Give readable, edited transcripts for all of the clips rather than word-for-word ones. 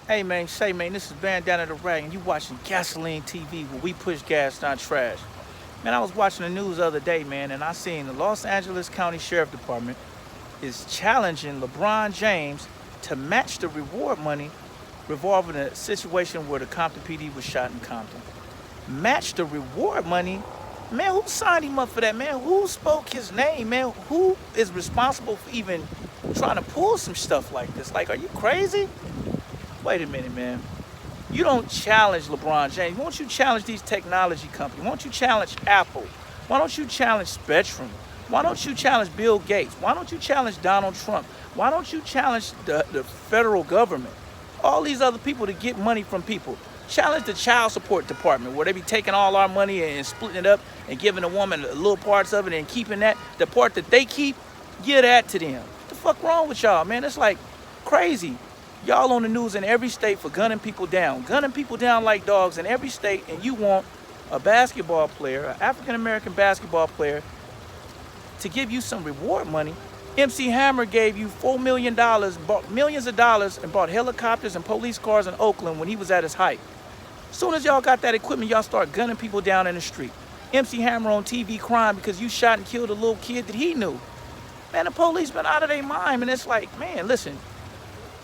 Hey man, say man, this is Bandana the Ragg, and you watching Gasoline TV where we push gas, not trash. Man, I was watching the news the other day, man, and I seen the Los Angeles County Sheriff Department is challenging Labron James to match the reward money revolving a situation where the Compton PD was shot in Compton. Match the reward money? Man, who signed him up for that, man? Who spoke his name, man? Who is responsible for even trying to pull some stuff like this? Like, are you crazy? Wait a minute, man. You don't challenge LeBron James. Why don't you challenge these technology companies? Why don't you challenge Apple? Why don't you challenge Spectrum? Why don't you challenge Bill Gates? Why don't you challenge Donald Trump? Why don't you challenge the federal government? All these other people to get money from people. Challenge the child support department where they be taking all our money and splitting it up and giving the woman little parts of it and keeping that. The part that they keep, give that to them. What the fuck wrong with y'all, man? It's like crazy. Y'all on the news in every state for gunning people down like dogs in every state, and you want a basketball player, an African-American basketball player, to give you some reward money. MC Hammer gave you $4 million, bought millions of dollars, and bought helicopters and police cars in Oakland when he was at his height. As soon as y'all got that equipment, y'all start gunning people down in the street. MC Hammer on TV crying because you shot and killed a little kid that he knew. Man, the police been out of their mind, and it's like, man, listen,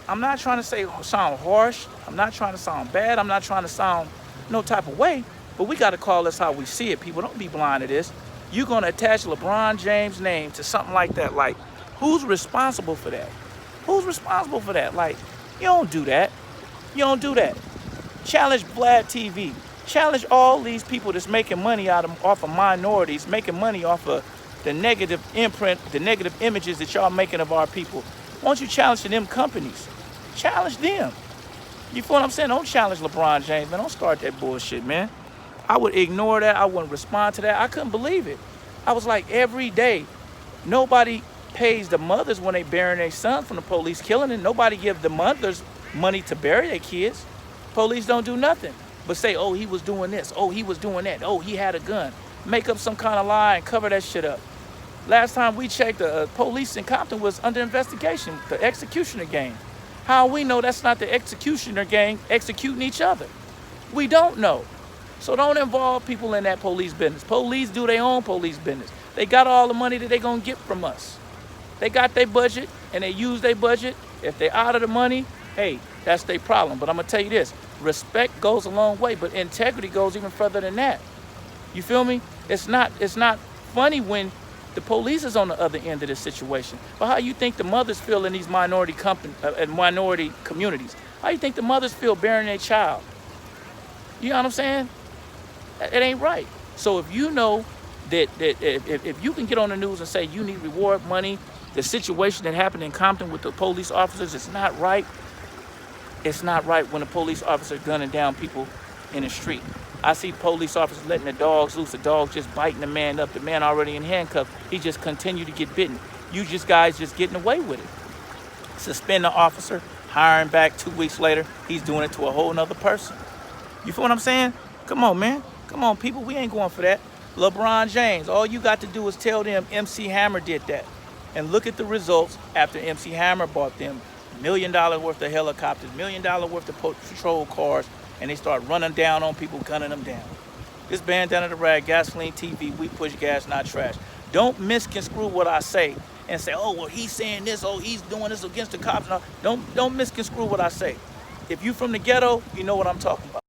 I'm not trying to sound harsh. I'm not trying to sound bad. I'm not trying to sound no type of way. But we got to call this how we see it. People, don't be blind to this. You're going to attach LeBron James' name to something like that. Like, who's responsible for that? Who's responsible for that? Like, you don't do that. You don't do that. Challenge Vlad TV. Challenge all these people that's making money off of minorities, making money off of the negative imprint, the negative images that y'all making of our people. Why don't you challenge them companies? Challenge them. You feel what I'm saying? Don't challenge LeBron James, man. Don't start that bullshit, man. I would ignore that. I wouldn't respond to that. I couldn't believe it. I was like, every day, nobody pays the mothers when they burying their son from the police killing, and nobody give the mothers money to bury their kids. Police don't do nothing but say, oh, he was doing this. Oh, he was doing that. Oh, he had a gun. Make up some kind of lie and cover that shit up. Last time we checked, the police in Compton was under investigation, the executioner gang. How we know that's not the executioner gang executing each other? We don't know. So don't involve people in that police business. Police do their own police business. They got all the money that they gonna get from us. They got their budget and they use their budget. If they out of the money, hey, that's their problem. But I'm gonna tell you this, respect goes a long way, but integrity goes even further than that. You feel me? It's not funny when the police is on the other end of this situation. But how you think the mothers feel in these minority communities? How you think the mothers feel burying their child? You know what I'm saying? It ain't right. So if you know that if you can get on the news and say you need reward money, the situation that happened in Compton with the police officers, it's not right. It's not right when a police officer gunning down people in the street. I see police officers letting the dogs loose, the dog just biting the man up, the man already in handcuffs. He just continued to get bitten. You guys just getting away with it. Suspend the officer, hiring back 2 weeks later, he's doing it to a whole nother person. You feel what I'm saying? Come on, man. Come on, people, we ain't going for that. LeBron James, all you got to do is tell them MC Hammer did that. And look at the results after MC Hammer bought them $1 million worth of helicopters, $1 million worth of patrol cars, and they start running down on people, gunning them down. This Bandana the Ragg, Gasoline TV, we push gas, not trash. Don't misconstrue what I say and say, oh, well, he's saying this, oh, he's doing this against the cops. No, don't misconstrue what I say. If you from the ghetto, you know what I'm talking about.